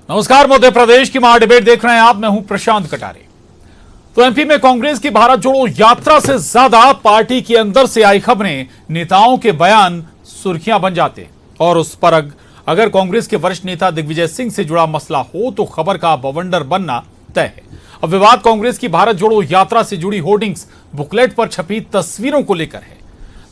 नमस्कार, मध्य प्रदेश की महाडिबेट देख रहे हैं आप। मैं हूं प्रशांत कटारे। तो एमपी में कांग्रेस की भारत जोड़ो यात्रा से ज्यादा पार्टी के अंदर से आई खबरें, नेताओं के बयान सुर्खियां बन जाते हैं। और उस पर अगर कांग्रेस के वरिष्ठ नेता दिग्विजय सिंह से जुड़ा मसला हो तो खबर का बवंडर बनना तय है। अब विवाद कांग्रेस की भारत जोड़ो यात्रा से जुड़ी होर्डिंग्स, बुकलेट पर छपी तस्वीरों को लेकर है।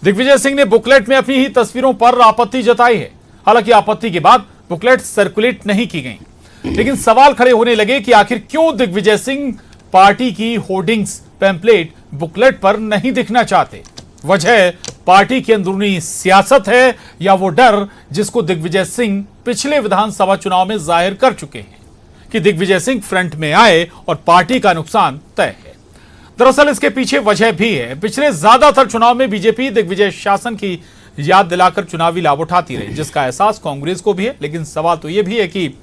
दिग्विजय सिंह ने बुकलेट में अपनी ही तस्वीरों पर आपत्ति जताई है। हालांकि आपत्ति के बाद बुकलेट सर्कुलेट नहीं की गई, लेकिन सवाल खड़े होने लगे कि आखिर क्यों दिग्विजय सिंह पार्टी की होर्डिंग्स, पैम्पलेट, बुकलेट पर नहीं दिखना चाहते। वजह पार्टी की अंदरूनी सियासत है या वो डर जिसको दिग्विजय सिंह पिछले विधानसभा चुनाव में जाहिर कर चुके हैं कि दिग्विजय सिंह फ्रंट में आए और पार्टी का नुकसान तय है। दरअसल इसके पीछे वजह भी है। पिछले ज्यादातर चुनाव में बीजेपी दिग्विजय शासन की याद दिलाकर चुनावी लाभ उठाती रही, जिसका एहसास कांग्रेस को भी है। लेकिन सवाल तो यह भी है कि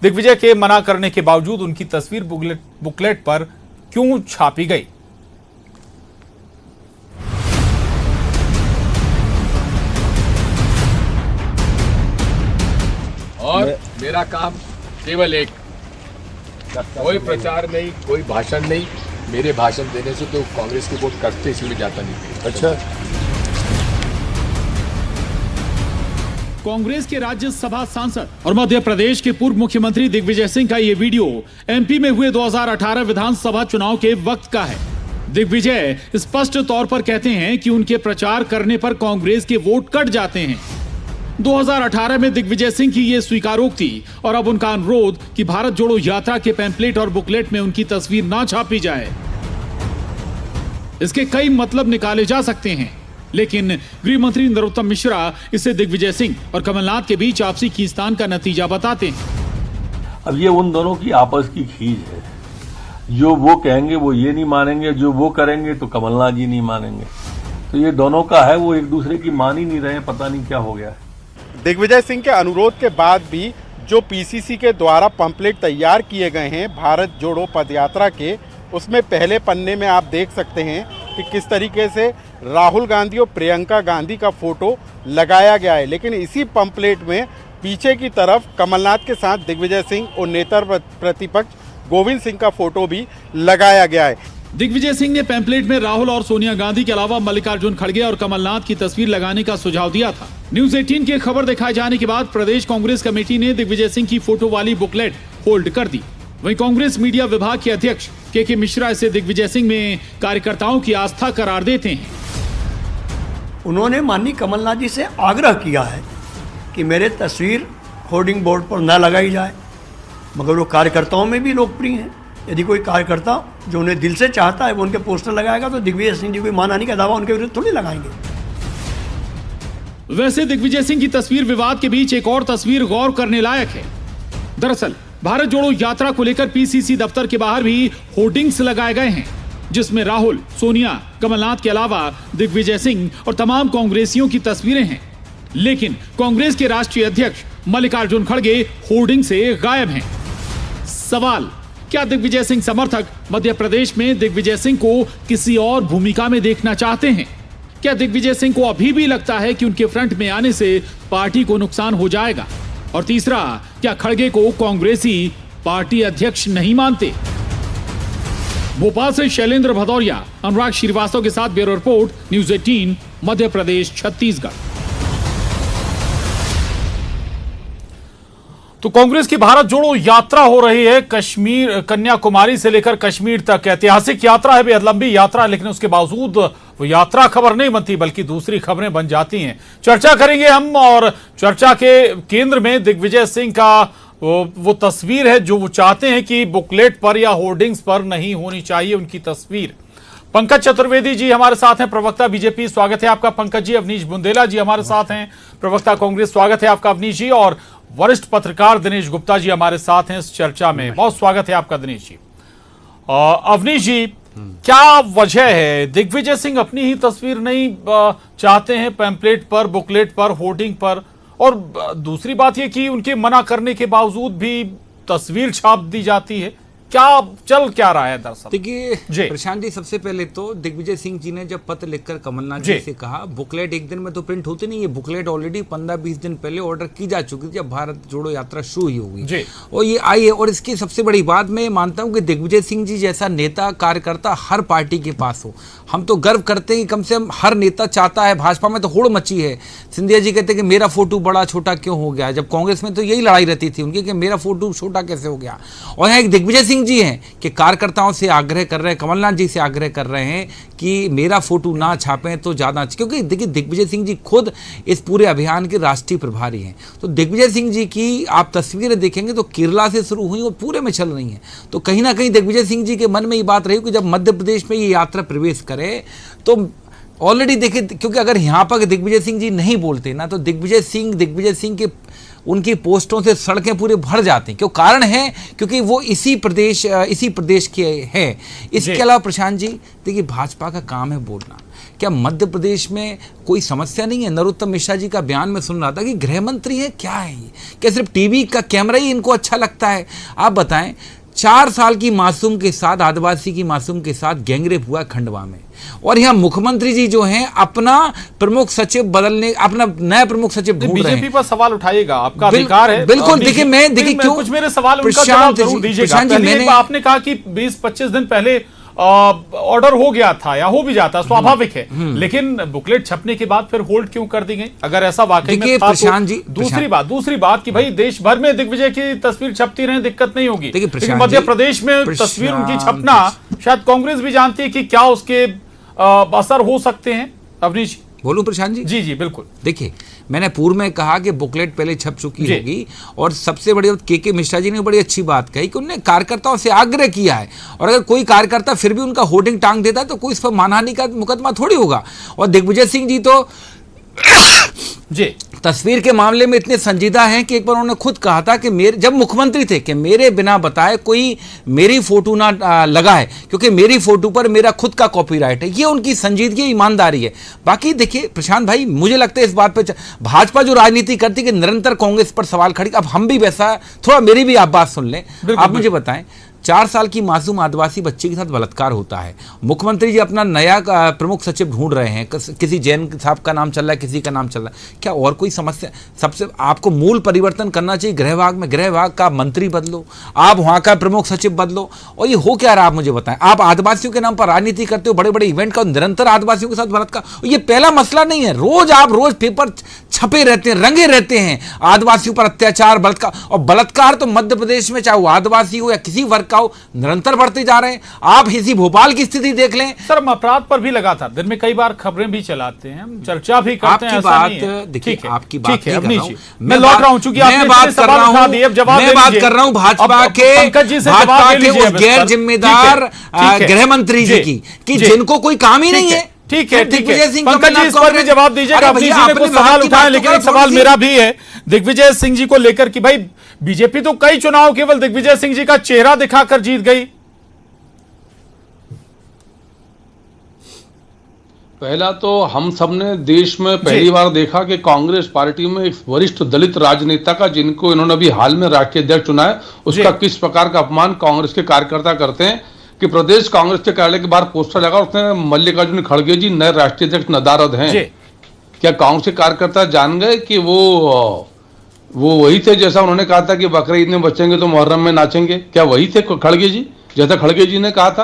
दिग्विजय के मना करने के बावजूद उनकी तस्वीर बुकलेट पर क्यों छापी गई। और मेरा काम केवल एक, कोई प्रचार नहीं, कोई भाषण नहीं। मेरे भाषण देने से तो कांग्रेस की वोट कटते, इसलिए जाता नहीं। अच्छा, कांग्रेस के राज्यसभा सांसद और मध्य प्रदेश के पूर्व मुख्यमंत्री दिग्विजय सिंह का यह वीडियो एमपी में हुए 2018 विधानसभा चुनाव के वक्त का है। दिग्विजय स्पष्ट तौर पर कहते हैं कि उनके प्रचार करने पर कांग्रेस के वोट कट जाते हैं। 2018 में दिग्विजय सिंह की यह स्वीकारोक्ति और अब उनका अनुरोध कि भारत जोड़ो यात्रा के पैम्पलेट और बुकलेट में उनकी तस्वीर ना छापी जाए। इसके कई मतलब निकाले जा सकते हैं, लेकिन गृह मंत्री नरोत्तम मिश्रा इसे दिग्विजय सिंह और कमलनाथ के बीच आपसी खींचतान का नतीजा बताते हैं। अब ये उन दोनों की आपस की खींच है। जो वो कहेंगे वो ये नहीं मानेंगे, जो वो करेंगे तो कमलनाथ जी नहीं मानेंगे। तो ये दोनों का है, वो एक दूसरे की मान ही नहीं रहे। पता नहीं क्या हो गया है। दिग्विजय सिंह के अनुरोध के बाद भी जो पीसीसी के द्वारा पंपलेट तैयार किए गए हैं भारत जोड़ो पदयात्रा के, उसमें पहले पन्ने में आप देख सकते हैं कि किस तरीके से राहुल गांधी और प्रियंका गांधी का फोटो लगाया गया है। लेकिन इसी पंपलेट में पीछे की तरफ कमलनाथ के साथ दिग्विजय सिंह और नेता प्रतिपक्ष गोविंद सिंह का फोटो भी लगाया गया है। दिग्विजय सिंह ने पैम्पलेट में राहुल और सोनिया गांधी के अलावा मल्लिकार्जुन खड़गे और कमलनाथ की तस्वीर लगाने का सुझाव दिया था। न्यूज 18 की खबर दिखाए जाने के बाद प्रदेश कांग्रेस कमेटी ने दिग्विजय सिंह की फोटो वाली बुकलेट होल्ड कर दी। वहीं कांग्रेस मीडिया विभाग के अध्यक्ष के मिश्रा इसे दिग्विजय सिंह में कार्यकर्ताओं की आस्था करार देते हैं। उन्होंने माननीय कमलनाथ जी से आग्रह किया है कि मेरे तस्वीर होर्डिंग बोर्ड पर न लगाई जाए, मगर वो कार्यकर्ताओं में भी लोकप्रिय हैं। यदि कोई कार्यकर्ता जो उन्हें दिल से चाहता है वो उनके पोस्टर लगाएगा तो दिग्विजय सिंह जी कोई मानहानि का दावा उनके विरुद्ध थोड़ी लगाएंगे। वैसे दिग्विजय सिंह की तस्वीर विवाद के बीच एक और तस्वीर गौर करने लायक है। दरअसल भारत जोड़ो यात्रा को लेकर पीसीसी दफ्तर के बाहर भी होर्डिंग्स लगाए गए हैं, जिसमें राहुल, सोनिया, कमलनाथ के अलावा दिग्विजय सिंह और तमाम कांग्रेसियों की तस्वीरें हैं। लेकिन कांग्रेस के राष्ट्रीय अध्यक्ष मल्लिकार्जुन खड़गे होर्डिंग से गायब हैं। सवाल, क्या दिग्विजय सिंह समर्थक मध्य प्रदेश में दिग्विजय सिंह को किसी और भूमिका में देखना चाहते हैं? क्या दिग्विजय सिंह को अभी भी लगता है कि उनके फ्रंट में आने से पार्टी को नुकसान हो जाएगा? और तीसरा, क्या खड़गे को कांग्रेसी पार्टी अध्यक्ष नहीं मानते? भोपाल से शैलेंद्र भदौरिया, अनुराग श्रीवास्तव के साथ bureau report, news 18, Madhya Pradesh, Chhattisgarh. तो कांग्रेस की भारत जोड़ो यात्रा हो रही है कश्मीर, कन्याकुमारी से लेकर कश्मीर तक। ऐतिहासिक यात्रा है, बेहद लंबी यात्रा, लेकिन उसके बावजूद वो यात्रा खबर नहीं बनती बल्कि दूसरी खबरें बन जाती हैं। चर्चा करेंगे हम, और चर्चा के केंद्र में दिग्विजय सिंह का वो तस्वीर है जो वो चाहते हैं कि बुकलेट पर या होर्डिंग्स पर नहीं होनी चाहिए उनकी तस्वीर। पंकज चतुर्वेदी जी हमारे साथ हैं, प्रवक्ता बीजेपी, स्वागत है आपका पंकज जी। अवनीश बुंदेला जी हमारे साथ हैं, प्रवक्ता कांग्रेस, स्वागत है आपका अवनीश जी। और वरिष्ठ पत्रकार दिनेश गुप्ता जी हमारे साथ हैं इस चर्चा में, बहुत स्वागत है आपका दिनेश जी। अवनीश जी, क्या वजह है दिग्विजय सिंह अपनी ही तस्वीर नहीं चाहते हैं पैम्पलेट पर, बुकलेट पर, होर्डिंग पर? और दूसरी बात यह कि उनके मना करने के बावजूद भी तस्वीर छाप दी जाती है, क्या चल क्या रहा है दरअसल? जी। देखिए प्रशांत जी, सबसे पहले तो दिग्विजय सिंह जी ने जब पत्र लिखकर कमलनाथ जी से कहा, बुकलेट एक दिन में तो प्रिंट होती नहीं है, बुकलेट ऑलरेडी 15-20 दिन पहले ऑर्डर की जा चुकी थी जब भारत जोड़ो यात्रा शुरू ही होगी और ये आई है। और इसकी सबसे बड़ी बात मैं मानता हूँ कि दिग्विजय सिंह जी जैसा नेता कार्यकर्ता हर पार्टी के पास हो। हम तो गर्व करते हैं कि कम से कम हर नेता चाहता है, भाजपा में तो होड़ मची है, सिंधिया जी कहते हैं कि मेरा फोटो बड़ा छोटा क्यों हो गया, जब कांग्रेस में तो यही लड़ाई रहती थी उनकी कि मेरा फोटो छोटा कैसे हो गया। और यहाँ एक दिग्विजय सिंह जी हैं कि कार्यकर्ताओं से आग्रह कर रहे हैं, कमलनाथ जी से आग्रह कर रहे हैं कि मेरा फोटो ना छापें तो ज़्यादा, क्योंकि देखिए दिग्विजय सिंह जी खुद इस पूरे अभियान के राष्ट्रीय प्रभारी हैं। तो दिग्विजय सिंह जी की आप तस्वीरें देखेंगे तो केरला से शुरू हुई और पूरे में चल रही हैं। तो कहीं ना कहीं दिग्विजय सिंह जी के मन में ये बात रही कि जब मध्य प्रदेश में ये यात्रा प्रवेश करे तो ऑलरेडी देखिए, क्योंकि अगर यहाँ पर दिग्विजय सिंह जी नहीं बोलते ना तो दिग्विजय सिंह के उनकी पोस्टों से सड़कें पूरे भर जाती हैं। क्यों? कारण है क्योंकि वो इसी प्रदेश के हैं। इसके अलावा प्रशांत जी देखिए, भाजपा का काम है बोलना। क्या मध्य प्रदेश में कोई समस्या नहीं है? नरोत्तम मिश्रा जी का बयान में सुन रहा था कि गृह मंत्री है, क्या है ये? क्या सिर्फ टीवी का कैमरा ही इनको अच्छा लगता है? आप बताएं, 4 साल की मासूम के साथ, आदिवासी की मासूम के साथ गैंगरेप हुआ खंडवा में, और यहाँ मुख्यमंत्री जी जो हैं अपना प्रमुख सचिव बदलने, अपना नया प्रमुख सचिव ढूंढ रहे हैं। बीजेपी पर सवाल उठाइएगा, आपका अधिकार है। बिल्कुल, देखिए क्यों कुछ मेरे सवाल उनका जवाब जरूर दीजिएगा। आपने कहा कि 20-25 दिन पहले ऑर्डर हो गया था या हो भी जाता, स्वाभाविक है, लेकिन बुकलेट छपने के बाद फिर होल्ड क्यों कर दी गई? अगर ऐसा वाकई में था तो दूसरी बात कि भाई देश भर में दिग्विजय की तस्वीर छपती रहे, दिक्कत नहीं होगी, लेकिन मध्य प्रदेश में तस्वीर उनकी छपना शायद कांग्रेस भी जानती है कि क्या उसके असर हो सकते हैं। अवनीश बोलूं प्रशांत जी? जी बिल्कुल। देखिए, मैंने पूर्व में कहा कि बुकलेट पहले छप चुकी होगी, और सबसे बड़ी बात के मिश्रा जी ने बड़ी अच्छी बात कही कि उन्होंने कार्यकर्ताओं से आग्रह किया है, और अगर कोई कार्यकर्ता फिर भी उनका होर्डिंग टांग देता है तो कोई इस पर मानहानि का मुकदमा थोड़ी होगा। और दिग्विजय सिंह जी तो तस्वीर के मामले में इतने संजीदा हैं कि एक बार उन्होंने खुद कहा था कि मेरे जब मुख्यमंत्री थे कि मेरे बिना बताए कोई मेरी फोटो ना लगाए, क्योंकि मेरी फोटो पर मेरा खुद का कॉपीराइट है। ये उनकी संजीदगी, ईमानदारी है। बाकी देखिए प्रशांत भाई, मुझे लगता है इस बात पे भाजपा जो राजनीति करती है कि निरंतर कांग्रेस पर सवाल खड़ी, अब हम भी वैसा, थोड़ा मेरी भी आप बात सुन लें। आप मुझे बताएं, 4 साल की मासूम आदिवासी बच्चे के साथ बलात्कार होता है, मुख्यमंत्री जी अपना नया प्रमुख सचिव ढूंढ रहे हैं, किसी जैन साहब का नाम चल रहा है, किसी का नाम चल रहा है, क्या और कोई समस्या? सबसे आपको मूल परिवर्तन करना चाहिए गृह विभाग में, गृह विभाग का मंत्री बदलो, आप वहाँ का प्रमुख सचिव बदलो। और ये हो क्या रहा आप मुझे बताएं? आप आदिवासियों के नाम पर राजनीति करते हो, बड़े बड़े इवेंट का, निरंतर आदिवासियों के साथ बलात्कार। ये पहला मसला नहीं है, रोज पेपर छपे रहते हैं, रंगे रहते हैं आदिवासियों पर अत्याचार, बलात्कार। और बलात्कार तो मध्य प्रदेश में चाहे वो आदिवासी हो या किसी वर्ग का हो, निरंतर बढ़ते जा रहे हैं। आप इसी भोपाल की स्थिति देख लें। सर, हम अपराध पर भी लगातार दिन में कई बार खबरें भी चलाते हैं, हम चर्चा भी करते हैं। आपकी बात देखिए, आपकी बात ठीक है, मैं लौट रहा हूं, चूंकि मैं बात कर रहा हूं भाजपा के उस गैर जिम्मेदार गृह मंत्री जी की, कि जिनको कोई काम ही नहीं है। ठीक है, पंकज जी इस पर भी जवाब दीजिएगा। अवनीश जी ने कुछ सवाल उठाए, लेकिन एक सवाल मेरा भी है दिग्विजय सिंह जी को लेकर कि भाई बीजेपी तो कई चुनाव केवल दिग्विजय सिंह जी का चेहरा दिखाकर जीत गई। पहला तो हम सबने देश में पहली बार देखा कि कांग्रेस पार्टी में एक वरिष्ठ दलित राजनेता का, जिनको इन्होंने अभी हाल में राष्ट्रीय अध्यक्ष चुना है, उसका किस प्रकार का अपमान कांग्रेस के कार्यकर्ता करते हैं। कि प्रदेश कांग्रेस के कार्यालय के बाहर पोस्टर लगा, उसने मल्लिकार्जुन खड़गे जी नए राष्ट्रीय अध्यक्ष नदारद हैं। क्या कांग्रेस के कार्यकर्ता जान गए कि वो वही थे जैसा उन्होंने कहा था कि बकरीद में बचेंगे तो मुहर्रम में नाचेंगे? क्या वही थे खड़गे जी, जैसा खड़गे जी ने कहा था?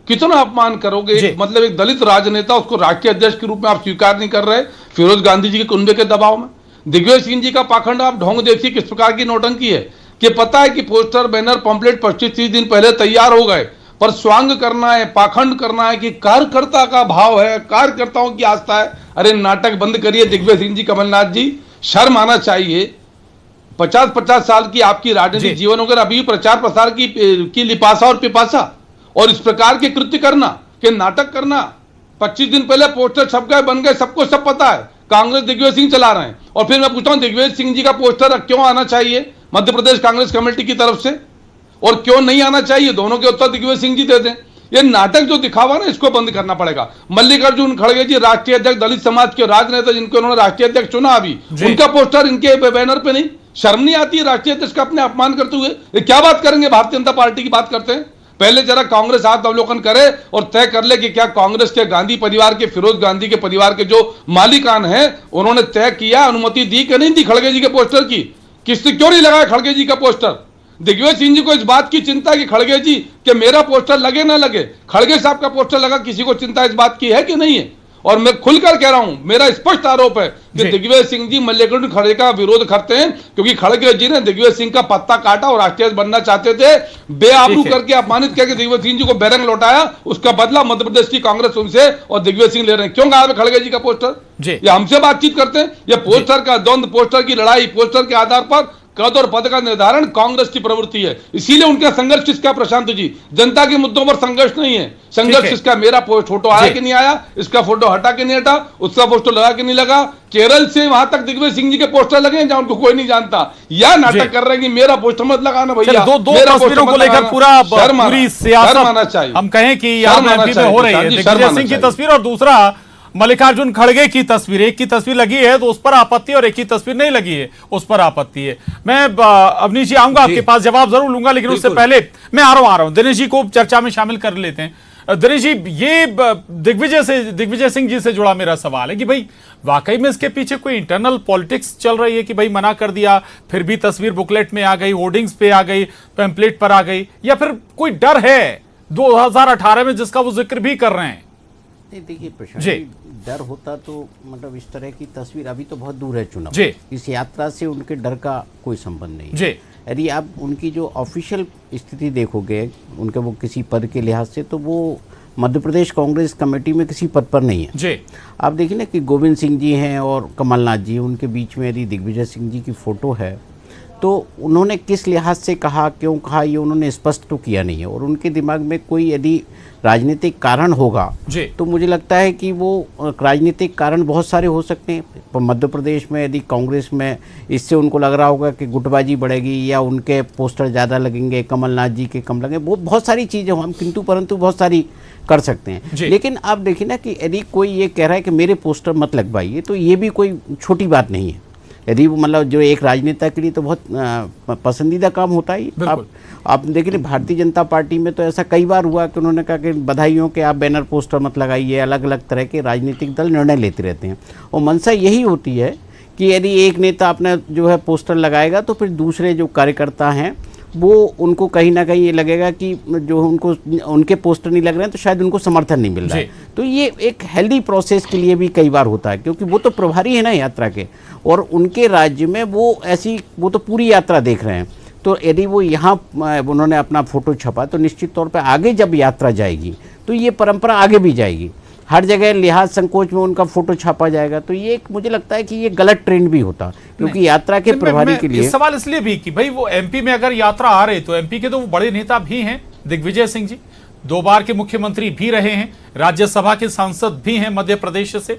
कितना अपमान करोगे? मतलब एक दलित राजनेता, उसको राष्ट्रीय अध्यक्ष के रूप में आप स्वीकार नहीं कर रहे, फिरोज गांधी जी के कुनबे के दबाव में। दिग्विजय सिंह जी का पाखंड आप ढोंग देखिए किस प्रकार की नौटंकी है, कि पता है कि पोस्टर, बैनर, पंपलेट 25-30 दिन पहले तैयार हो गए, पर स्वांग करना है, पाखंड करना है कि कार्यकर्ता का भाव है, कार्यकर्ताओं की आस्था है। अरे नाटक बंद करिए दिग्विजय सिंह जी, कमलनाथ जी, शर्म आना चाहिए। 50-50 साल की आपकी राजनीतिक जीवन वगैरह, अभी प्रचार प्रसार की लिपासा और पिपासा, और इस प्रकार के कृत्य करना, के नाटक करना। 25 दिन पहले पोस्टर छप गए, बन गए, सबको सब पता है, कांग्रेस दिग्विजय सिंह चला रहे हैं। और फिर मैं पूछता हूं दिग्विजय सिंह जी का पोस्टर क्यों आना चाहिए मध्य प्रदेश कांग्रेस कमेटी की तरफ से, और क्यों नहीं आना चाहिए? दोनों के उत्तर दिग्विजय सिंह जी दे दें। ये नाटक जो दिखावा ना, इसको बंद करना पड़ेगा। मल्लिकार्जुन खड़गे जी राष्ट्रीय अध्यक्ष, दलित समाज के राजनेता, जिनको उन्होंने राष्ट्रीय अध्यक्ष चुना, अभी उनका पोस्टर इनके बैनर पे नहीं, शर्म नहीं आती है राष्ट्रीय अध्यक्ष का अपने अपमान करते हुए? ये क्या बात करेंगे? भारतीय जनता पार्टी की बात करते हैं। पहले जरा कांग्रेस आत्मावलोकन करे और तय कर ले कि क्या कांग्रेस के गांधी परिवार के, फिरोज गांधी के परिवार के जो मालिकान हैं, उन्होंने तय किया, अनुमति दी कि नहीं दी खड़गे जी के पोस्टर की? किसने क्यों नहीं लगाया खड़गे जी का पोस्टर? दिग्विजय सिंह जी को इस बात की चिंता कि खड़गे जी कि मेरा पोस्टर लगे ना लगे, खड़गे साहब का पोस्टर लगा, किसी को चिंता इस बात की है कि नहीं है? और मैं खुलकर कह रहा हूं, मेरा स्पष्ट आरोप है कि दिग्विजय सिंह जी मल्लिकार्जुन खड़गे का विरोध करते हैं क्योंकि खड़गे जी ने दिग्विजय सिंह का पत्ता काटा और राष्ट्रीय बनना चाहते थे। बेआबरू करके, अपमानित करके दिग्विजय सिंह जी को बेरंग लौटाया, उसका बदला मध्य प्रदेश की कांग्रेस उनसे और दिग्विजय सिंह ले रहे हैं। क्यों गायब खड़गे जी का पोस्टर? ये हमसे बातचीत करते हैं? ये पोस्टर का द्वंद्व, पोस्टर की लड़ाई, पोस्टर के आधार पर कद और पद का निर्धारण कांग्रेस की प्रवृत्ति है। इसीलिए उनका संघर्ष किसका? प्रशांत जी, जनता के मुद्दों पर संघर्ष नहीं है। संघर्ष किसका? मेरा फोटो आया कि नहीं आया, इसका फोटो हटा के नहीं हटा, उसका पोस्टर लगा कि नहीं लगा। केरल से वहां तक दिग्विजय सिंह जी के पोस्टर लगे हैं जहां उनको कोई नहीं जानता। या नाटक कर रहे हैं कि मेरा पोस्टर मत लगाना भैया। दो तस्वीरों को लेकर पूरी सियासत हम कहें कि यहाँ एमपी में हो रही है। दिग्विजय सिंह की तस्वीर और दूसरा मल्लिकार्जुन खड़गे की तस्वीर, एक की तस्वीर लगी है तो उस पर आपत्ति और एक की तस्वीर नहीं लगी है उस पर आपत्ति है। मैं अवनीश जी आऊंगा आपके पास, जवाब जरूर लूंगा, लेकिन उससे पहले मैं आ रहा हूं दिनेश जी को चर्चा में शामिल कर लेते हैं। दिनेश जी, ये दिग्विजय सिंह जी से जुड़ा मेरा सवाल है कि भाई वाकई में इसके पीछे कोई इंटरनल पॉलिटिक्स चल रही है कि भाई मना कर दिया, फिर भी तस्वीर बुकलेट में आ गई, होर्डिंग्स पे आ गई, पैम्पलेट पर आ गई, या फिर कोई डर है 2018 में जिसका वो जिक्र भी कर रहे हैं? देखिए प्रशांत जी, डर होता तो मतलब इस तरह की तस्वीर, अभी तो बहुत दूर है चुनाव, इस यात्रा से उनके डर का कोई संबंध नहीं। यदि आप उनकी जो ऑफिशियल स्थिति देखोगे उनके वो किसी पद के लिहाज से, तो वो मध्य प्रदेश कांग्रेस कमेटी में किसी पद पर नहीं है। आप देखिए ना कि गोविंद सिंह जी हैं और कमलनाथ जी, उनके बीच में यदि दिग्विजय सिंह जी की फोटो है तो उन्होंने किस लिहाज से कहा, क्यों कहा, ये उन्होंने स्पष्ट तो किया नहीं है। और उनके दिमाग में कोई यदि राजनीतिक कारण होगा तो मुझे लगता है कि वो राजनीतिक कारण बहुत सारे हो सकते हैं। मध्य प्रदेश में यदि कांग्रेस में इससे उनको लग रहा होगा कि गुटबाजी बढ़ेगी या उनके पोस्टर ज़्यादा लगेंगे, कमलनाथ जी के कम लगेंगे, वो बहुत सारी चीज़ें हम किंतु परंतु बहुत सारी कर सकते हैं। लेकिन आप देखिए ना कि यदि कोई ये कह रहा है कि मेरे पोस्टर मत लगवाइए, तो ये भी कोई छोटी बात नहीं है। यदि मतलब जो एक राजनेता के लिए तो बहुत पसंदीदा काम होता है। आप देखिए भारतीय जनता पार्टी में तो ऐसा कई बार हुआ कि उन्होंने कहा कि बधाइयों के आप बैनर पोस्टर मत लगाइए। अलग अलग तरह के राजनीतिक दल निर्णय लेते रहते हैं और मंशा यही होती है कि यदि एक नेता अपना जो है पोस्टर लगाएगा तो फिर दूसरे जो कार्यकर्ता हैं वो उनको कहीं ना कहीं ये लगेगा कि जो उनके पोस्टर नहीं लग रहे हैं तो शायद उनको समर्थन नहीं मिल रहा है। तो ये एक हेल्दी प्रोसेस के लिए भी कई बार होता है, क्योंकि वो तो प्रभारी है ना यात्रा के, और उनके राज्य में वो तो पूरी यात्रा देख रहे हैं। तो यदि वो यहाँ उन्होंने अपना फोटो छपा तो निश्चित तौर पर आगे जब यात्रा जाएगी तो ये परंपरा आगे भी जाएगी। हर जगह लिहाज संकोच में उनका फोटो छापा जाएगा, तो ये मुझे लगता है कि ये गलत ट्रेंड भी होता, क्योंकि यात्रा के प्रभारी के लिए सवाल इसलिए भी कि भाई वो एमपी में अगर यात्रा आ रही तो एमपी के तो वो बड़े नेता भी हैं। दिग्विजय सिंह जी 2 बार के मुख्यमंत्री भी रहे हैं, राज्यसभा के सांसद भी हैं मध्य प्रदेश से।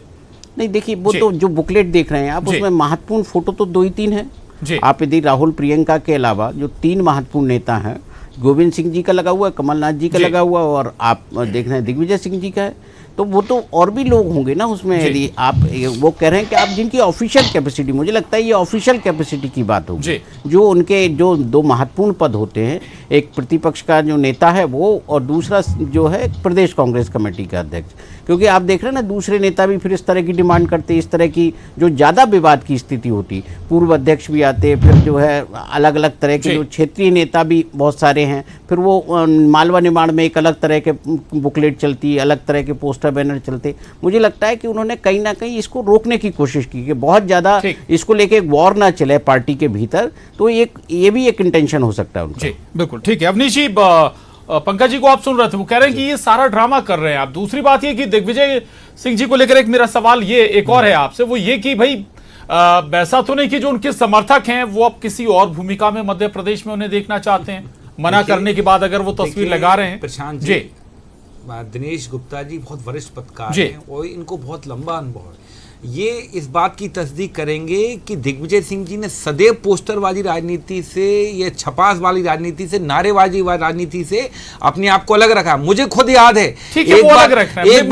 नहीं देखिए, वो तो जो बुकलेट देख रहे हैं आप, उसमें महत्वपूर्ण फोटो तो 2 ही 3 है। आप यदि राहुल प्रियंका के अलावा जो 3 महत्वपूर्ण नेता हैं, गोविंद सिंह जी का लगा हुआ है, कमलनाथ जी का लगा हुआ है, और आप देख रहे हैं दिग्विजय सिंह जी का है, तो वो तो और भी लोग होंगे ना उसमें। यदि आप वो कह रहे हैं कि आप जिनकी ऑफिशियल कैपेसिटी, मुझे लगता है ये ऑफिशियल कैपेसिटी की बात होगी, जो उनके जो 2 महत्वपूर्ण पद होते हैं, एक प्रतिपक्ष का जो नेता है वो, और दूसरा जो है प्रदेश कांग्रेस कमेटी का अध्यक्ष। क्योंकि आप देख रहे हैं ना दूसरे नेता भी फिर इस तरह की डिमांड करते, इस तरह की जो ज़्यादा विवाद की स्थिति होती, पूर्व अध्यक्ष भी आते, फिर जो है अलग अलग तरह के जो क्षेत्रीय नेता भी बहुत सारे हैं, फिर वो मालवा निर्माण में एक अलग तरह के बुकलेट चलती, अलग तरह के पोस्टर बैनर चलते। मुझे लगता है कि उन्होंने कहीं ना कहीं इसको रोकने की कोशिश की कि बहुत ज़्यादा इसको लेके एक वॉर ना चले पार्टी के भीतर, तो ये भी एक इंटेंशन हो सकता है उनका। बिल्कुल ठीक है। अवनीश जी, पंकज जी को आप सुन रहे थे, वो कह रहे हैं कि ये सारा ड्रामा कर रहे हैं आप। दूसरी बात ये कि दिग्विजय सिंह जी को लेकर एक मेरा सवाल ये एक और है आपसे, वो ये कि भाई वैसा तो नहीं कि जो उनके समर्थक हैं वो अब किसी और भूमिका में मध्य प्रदेश में उन्हें देखना चाहते हैं, मना करने के बाद अगर वो तस्वीर लगा रहे हैं? प्रशांत जी, दिनेश गुप्ता जी बहुत वरिष्ठ पत्रकार हैं और इनको बहुत लंबा अनुभव है। ये इस बात की तस्दीक करेंगे कि दिग्विजय सिंह जी ने सदैव पोस्टर वाली राजनीति से, या छपास वाली राजनीति से, नारेबाजी वाली राजनीति से अपने आप को अलग रखा। मुझे खुद याद है एक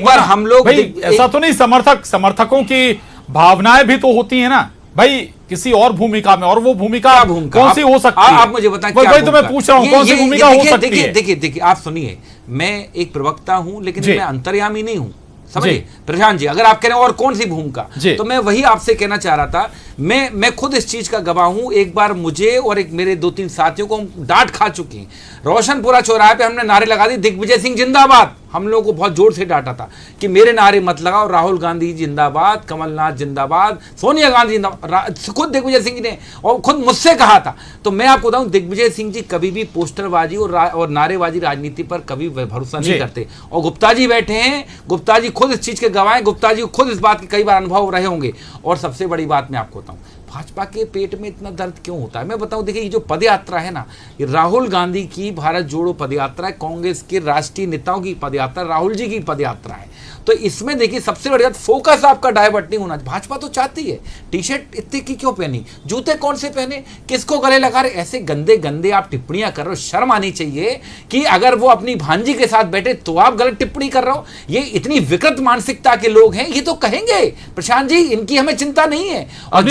बार हम लोग, ऐसा तो नहीं, समर्थकों की भावनाएं भी तो होती है ना भाई। किसी और भूमिका में, और वो भूमिका कौन सी हो सकती है? आप मुझे बताएं, वही तो मैं पूछ रहा हूं, कौन सी भूमिका हो सकती है? देखिए आप सुनिए, मैं एक प्रवक्ता हूं, लेकिन मैं अंतर्यामी नहीं हूं, समझिए प्रशांत जी। अगर आप कह रहे हैं और कौन सी भूमिका, तो मैं वही आपसे कहना चाह रहा था। मैं खुद इस चीज का गवाह हूं। एक बार मुझे और एक मेरे 2-3 साथियों को डांट खा चुके हैं। रोशनपुरा चौराहे पे हमने नारे लगा दी, दिग्विजय सिंह जिंदाबाद। हम लोगों को बहुत जोर से डांटा था कि मेरे नारे मत लगाओ, राहुल गांधी जिंदाबाद, कमलनाथ जिंदाबाद, सोनिया गांधी जिंदाबाद। खुद दिग्विजय सिंह जी ने और खुद मुझसे कहा था। तो मैं आपको बताऊं, दिग्विजय सिंह जी कभी भी पोस्टरबाजी और नारेबाजी राजनीति पर कभी भरोसा नहीं करते। और गुप्ता जी बैठे हैं, गुप्ता जी खुद इस चीज के गवाह हैं। गुप्ता जी को खुद इस बात के कई बार अनुभव रहे होंगे। और सबसे बड़ी बात मैं आपको बताऊं, भाजपा के पेट में इतना दर्द क्यों होता है मैं बताऊं। देखिए, ये जो पदयात्रा है ना, ये राहुल गांधी की भारत जोड़ो पदयात्रा है, कांग्रेस के राष्ट्रीय नेताओं की पदयात्रा, राहुल जी की पदयात्रा है। तो इसमें देखिए सबसे बड़ी बात, फोकस आपका डाइवर्ट नहीं होना। भाजपा तो चाहती है टी शर्ट इतने की क्यों पहनी, जूते कौन से पहने, किसको गले लगा रहे, ऐसे गंदे गंदे आप टिप्पणियां कर रहे हो। शर्म आनी चाहिए कि अगर वो अपनी भांजी के साथ बैठे तो आप गलत टिप्पणी कर रहे हो। ये इतनी विकृत मानसिकता के लोग हैं, ये तो कहेंगे प्रशांत जी, इनकी हमें चिंता नहीं है। और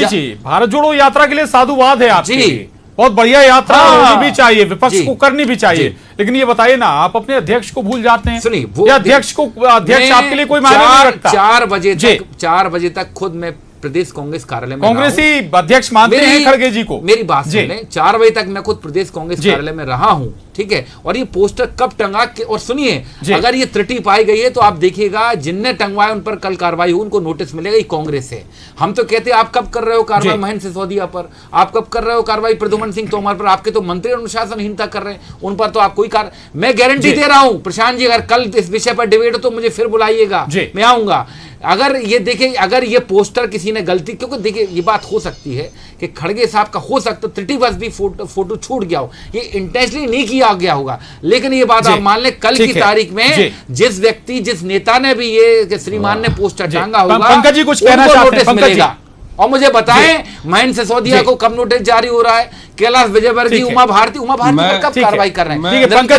भारत जोड़ो यात्रा के लिए साधुवाद है आपकी, बहुत बढ़िया यात्रा होनी भी चाहिए, विपक्ष को करनी भी चाहिए। लेकिन ये बताइए ना, आप अपने अध्यक्ष को भूल जाते हैं। सुनिए, अध्यक्ष आपके लिए कोई मायने नहीं रखता। 4 बजे तक खुद मैं प्रदेश कांग्रेस कार्यालय में, कांग्रेसी अध्यक्ष मानते हैं खड़गे जी को। मेरी बात सुनिए, 4 बजे तक मैं खुद प्रदेश कांग्रेस कार्यालय में रहा हूं, ठीक है। और ये पोस्टर कब टंगा और सुनिए, अगर ये त्रुटि पाई गई है तो आप देखिएगा जिनने टंगवाए उन पर कल कार्रवाई हो, उनको नोटिस मिलेगा। ये कांग्रेस है। हम तो कहते हैं आप कब कर रहे हो कार्रवाई महेंद्र सिसोदिया पर, आप कब कर रहे हो कार्रवाई प्रद्युम्न सिंह तोमर पर, आपके तो मंत्री अनुशासनहीनता कर रहे हैं, उन पर तो आप कोई मैं गारंटी दे रहा हूं प्रशांत जी, अगर कल इस विषय पर डिबेट हो तो मुझे फिर बुलाइएगा, मैं आऊंगा। अगर ये देखिए, अगर ये पोस्टर किसी ने गलती, क्योंकि देखिए ये बात हो सकती है कि खड़गे साहब का हो सकता त्रुटिवश भी फोटो छूट गया हो, ये इंटेंशनली नहीं किया गया होगा। लेकिन ये बात आप मान लें, कल की तारीख में जिस व्यक्ति, जिस नेता ने भी ये श्रीमान ने पोस्टर टांगा होगा, पंकज जी कुछ कहना चाहते हैं, पंकज जी। और मुझे बताएं महेंद्र सिसोदिया को कब नोटिस जारी हो रहा है, कैलाश विजयवर्गीय, उमा भारती पर कब कार्रवाई कर रहे हैं?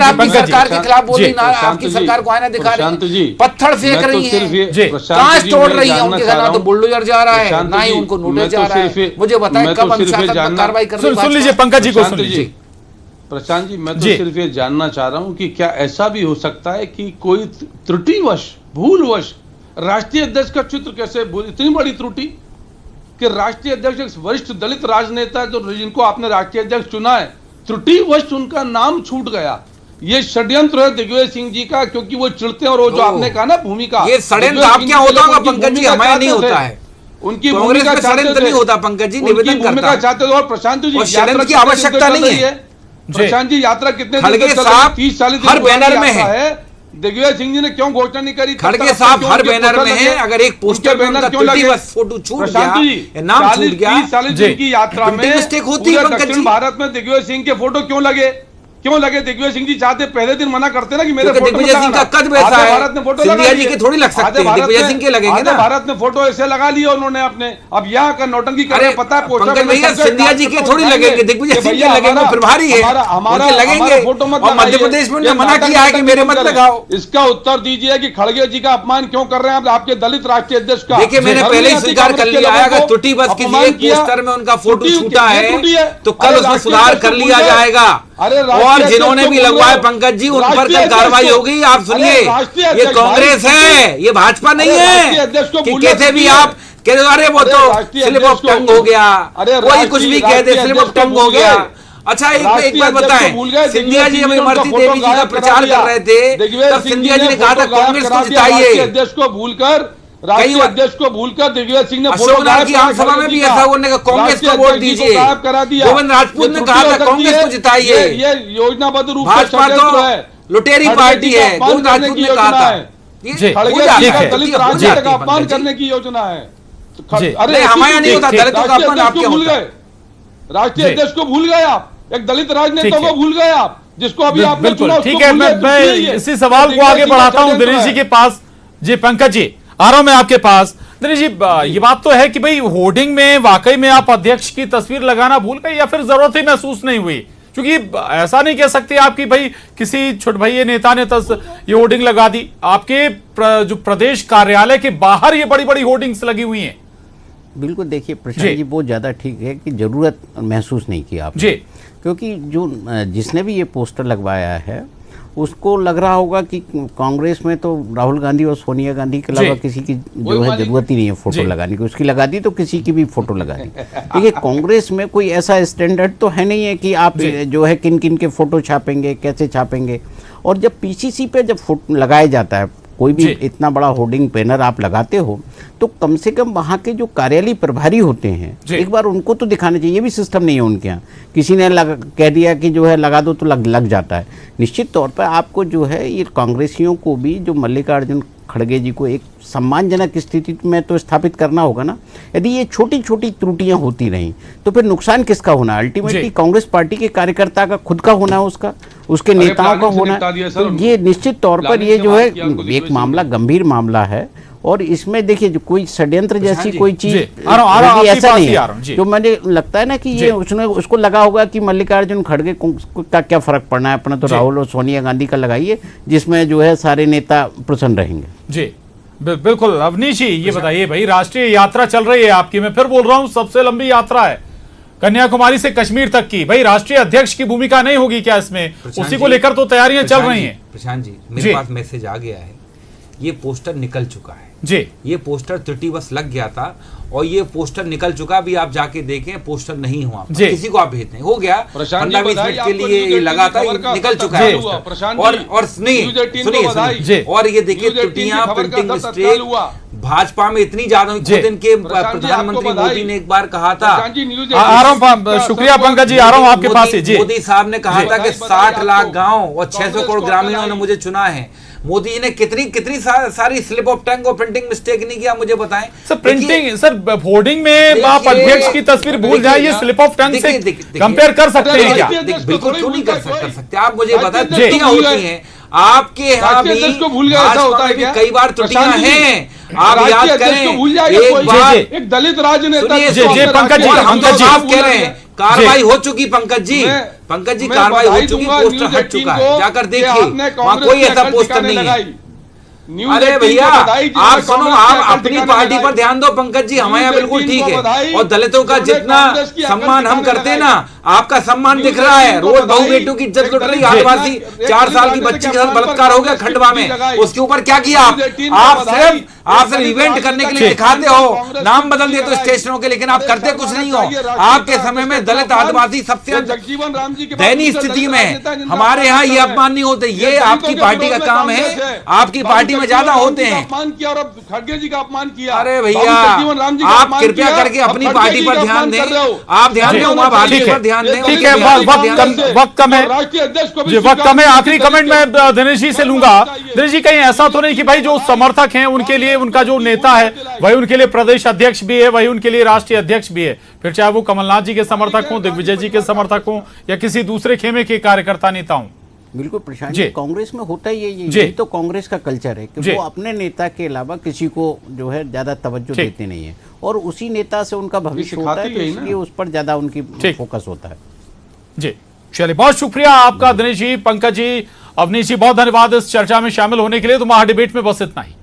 आपकी सरकार के खिलाफ बोल रही, आपकी सरकार को आईना दिखा रही है, पत्थर फेंक रही है, कांच तोड़ रही है, उनके घर ना तो बुलडोजर जा रहा है, ना ही उनको नोटिस जा रहा है। मुझे बताएं कब अनुशासन पर कार्रवाई कर रही है? सुन लीजिए पंकज जी को, सुन लीजिए प्रशांत जी। मैं तो सिर्फ ये जानना चाह रहा हूं कि क्या ऐसा भी हो सकता है कि कोई त्रुटिवश, भूलवश राष्ट्रीय अध्यक्ष का चित्र कैसे, इतनी बड़ी त्रुटि कि राष्ट्रीय अध्यक्ष एक वरिष्ठ दलित राजनेता जो जिनको आपने राष्ट्रीय अध्यक्ष चुना है, त्रुटिवश उनका नाम छूट गया। ये षड्यंत्र है दिग्विजय सिंह जी का, क्योंकि वो चिढ़ते हैं। और वो जो आपने कहा ना भूमिका, ये षड्यंत्र आप क्या होता होगा पंकज जी, हमारे नहीं होता है। उनकी भूमिका षड्यंत्र नहीं होता पंकज जी, निवेदन करता चाहते थे। और प्रशांत जी, षड्यंत्र की आवश्यकता नहीं है प्रशांत जी। यात्रा कितने 30-40 हर बैनर में है। दिग्विजय सिंह जी ने क्यों घोषणा नहीं करी? खड़गे साहब हर बैनर में है। अगर एक पोस्टर बैनर क्यों लगे, फोटो छूट गया, नाम छूट गया, 30 दिन की यात्रा में मिस्टेक होती है। दक्षिण भारत में दिग्विजय सिंह के फोटो क्यों लगे? दिग्विजय सिंह जी चाहते पहले दिन मना करते ना कि मेरे फोटो, दिग्विजय सिंह का कद वैसा है, भारत ने फोटो सिंधिया जी के थोड़ी लग सकते हैं, दिग्विजय सिंह के लगेंगे ना। भारत ने फोटो ऐसे लगा लिया उन्होंने अपने, अब यहाँ का नौटंकी कर रहे, पता है पंकज भैया सिंधिया जी के थोड़ी लगेंगे, दिग्विजय सिंह के लगेंगे, प्रभारी है उनके लगेंगे। और मध्य प्रदेश में उन्होंने मना किया है कि मेरे मत लगाओ। इसका उत्तर दीजिए कि खड़गे जी का अपमान क्यों कर रहे हैं आपके दलित राष्ट्रीय अध्यक्ष का? देखिए मैंने पहले ही स्वीकार कर लिया है, अगर त्रुटि बस किसी एक पोस्टर में उनका फोटो छूटा है तो कल उसमें सुधार कर लिया जाएगा। और जिन्होंने भी लगवाए पंकज जी, उन पर कल कार्रवाई होगी। आप सुनिए, ये कांग्रेस है, ये भाजपा नहीं है कि कैसे भी आप कह रहे वो तो स्लिप ऑफ टंग हो गया, कोई कुछ भी कह दे, स्लिप ऑफ टंग हो गया। अच्छा एक बात बताएं, सिंधिया जी हमें इमरती देवी जी का प्रचार कर रहे थे, तब सिंधिया जी ने कहा था कांग्रेस को जिताइए। अध्यक्ष को भूलकर, राष्ट्रीय अध्यक्ष को भूलकर दिग्विजय सिंह ने अशोकनाथ की आम सभा में भी ऐसा बोलने का, कांग्रेस को वोट दीजिए। गोविंद राजपूत ने कहा था कांग्रेस को जिताइए। ये योजनाबद्ध रूप से भाजपा तो लुटेरी पार्टी है, गोविंद राजपूत ने कहा था। दलित राजनीति का अपमान करने की योजना है। अरे हमारे नहीं होता, दलितों का अपमान आपके भूल गए, राष्ट्रीय अध्यक्ष को भूल गए आप, एक दलित राजनेता को भूल गए आप, जिसको अभी आप बिल्कुल ठीक है। मैं इसी सवाल को आगे बढ़ाता हूं दिनेश जी के पास। जी पंकज जी, आ रहा हूं मैं आपके पास। दिनेश जी, ये बात तो है कि भाई होर्डिंग में वाकई में आप अध्यक्ष की तस्वीर लगाना भूल गए या फिर जरूरत ही महसूस नहीं हुई? क्योंकि ऐसा नहीं कह सकते आप कि भाई किसी छुटभइये नेता ने ये होर्डिंग लगा दी। आपके जो प्रदेश कार्यालय के बाहर ये बड़ी बड़ी होर्डिंग्स लगी हुई हैं। बिल्कुल, देखिए प्रशांत जी बहुत ज़्यादा ठीक है कि ज़रूरत महसूस नहीं की आपने जी, क्योंकि जो जिसने भी ये पोस्टर लगवाया है उसको लग रहा होगा कि कांग्रेस में तो राहुल गांधी और सोनिया गांधी के अलावा किसी की जो है ज़रूरत ही नहीं है फोटो लगाने की। उसकी लगा दी तो किसी की भी फोटो लगा दी। देखिए कांग्रेस में कोई ऐसा स्टैंडर्ड तो है नहीं है कि आप जो है किन किन के फोटो छापेंगे, कैसे छापेंगे। और जब पीसीसी पे जब फोटो लगाया जाता है, कोई भी इतना बड़ा होर्डिंग बैनर आप लगाते हो, तो कम से कम वहाँ के जो कार्यालय प्रभारी होते हैं एक बार उनको तो दिखाना चाहिए। ये भी सिस्टम नहीं है उनके यहाँ, किसी ने कह दिया कि जो है लगा दो तो लग जाता है। निश्चित तौर पर आपको जो है ये कांग्रेसियों को भी जो मल्लिकार्जुन खड़गे जी को एक सम्मानजनक स्थिति में तो स्थापित करना होगा ना। यदि ये छोटी छोटी त्रुटियां होती रहीं तो फिर नुकसान किसका होना है? अल्टीमेटली कांग्रेस पार्टी के कार्यकर्ता का खुद का होना है, उसके नेताओं का होना है। तो ये निश्चित तौर पर ये जो है एक मामला गंभीर मामला है और इसमें देखिए जो कोई षड्यंत्र जैसी कोई चीज ऐसा नहीं है। जो मुझे लगता है ना कि ये उसको लगा होगा कि मल्लिकार्जुन खड़गे का क्या फर्क पड़ना है, अपना तो राहुल और सोनिया गांधी का लगाइए जिसमें जो है सारे नेता प्रसन्न रहेंगे। जी बिल्कुल। अवनीश जी ये बताइए भाई, राष्ट्रीय यात्रा चल रही है आपकी, मैं फिर बोल रहा हूँ सबसे लंबी यात्रा है कन्याकुमारी से कश्मीर तक की। भाई राष्ट्रीय अध्यक्ष की भूमिका नहीं होगी क्या इसमें? उसी को लेकर तो तैयारियां चल रही हैं। प्रशांत जी मेरे पास मैसेज आ गया है, ये पोस्टर निकल चुका है जी। ये पोस्टर त्रुटिवश लग गया था और ये पोस्टर निकल चुका। अभी आप जाके देखें पोस्टर नहीं हुआ, किसी को आप भेज दें, हो गया 15-20 मिनट के लिए ये लगा था, निकल चुका है। और सुनिए और ये देखिए त्रुटियां, प्रिंटिंग मिस्टेक भाजपा में इतनी ज्यादा। खुद इनके प्रधानमंत्री मोदी ने एक बार कहा था, आ रहा हूं, शुक्रिया पंकज जी, आ रहा हूं आपके पास जी। मोदी साहब ने कहा था कि 60 लाख गाँव और 600 करोड़ ग्रामीणों ने मुझे चुना है। मोदी जी ने कितनी सारी स्लिप ऑफ टंग और प्रिंटिंग मिस्टेक नहीं किया, मुझे बताएं। सर प्रिंटिंग, सर होर्डिंग में आप अध्यक्ष की तस्वीर भूल जाइए, स्लिप ऑफ टंग से कंपेयर कर सकते हैं क्या? बिल्कुल क्यों नहीं कर सकते। आप मुझे बताएं, त्रुटियां होती हैं आपके यहाँ भी, भाजपा में भी कई बार त्रुटियां हैं। आप याद करें एक बार एक दलित राजनेता पंकज जी आप कह रहे हैं कार्रवाई हो चुकी, पंकज जी कार्रवाई हो चुकी, पोस्टर हट चुका है, जाकर देखिए वहां कोई ऐसा पोस्टर नहीं है। अरे भैया आप सुनो, आप अपनी पार्टी पर ध्यान दो पंकज जी, हमारे यहाँ बिल्कुल ठीक है। और दलितों का जितना सम्मान हम करते हैं ना, आपका सम्मान दिख रहा है। रोज बहू बेटू की इज्जत लुट रही, आदिवासी 4 साल की बच्ची के साथ बलात्कार हो गया खंडवा में, उसके ऊपर क्या किया आप सिर्फ इवेंट करने के लिए दिखाते हो, नाम बदल दिए तो स्टेशनों के, लेकिन आप करते कुछ नहीं हो। आपके समय में दलित आदिवासी सबसे दयनीय स्थिति में, हमारे यहाँ ये अपमान नहीं होते। ये आपकी पार्टी का काम है, आपकी पार्टी में ज्यादा होते हैं। खड़गे जी का अपमान किया। अरे भैया आप कृपया करके अपनी पार्टी पर ध्यान दें, आप ध्यान दें, उमा भारती पर ध्यान दें। ठीक है, वक्त कम है, वक्त कम है। आखिरी कमेंट मैं दिनेश जी से लूंगा। दिनेश जी कहीं ऐसा तो नहीं कि भाई जो समर्थक हैं उनके लिए उनका जो नेता है वही उनके लिए प्रदेश अध्यक्ष भी है, वही उनके लिए राष्ट्रीय अध्यक्ष भी है, फिर चाहे वो कमलनाथ जी के समर्थक हों, दिग्विजय जी के समर्थक हों या किसी दूसरे खेमे के कार्यकर्ता नेता हों? बिल्कुल प्रशांत जी, कांग्रेस में होता ही है ये तो कांग्रेस का कल्चर है कि वो अपने नेता के अलावा किसी को जो है ज्यादा तवज्जो देते नहीं है और उसी नेता से उनका भविष्य होता है, तो इसलिए उस पर ज्यादा उनकी फोकस होता है। जी चलिए, बहुत शुक्रिया आपका दिनेश जी, पंकज जी, अवनीश जी, बहुत धन्यवाद इस चर्चा में शामिल होने के लिए। तो महाडिबेट में बस इतना ही।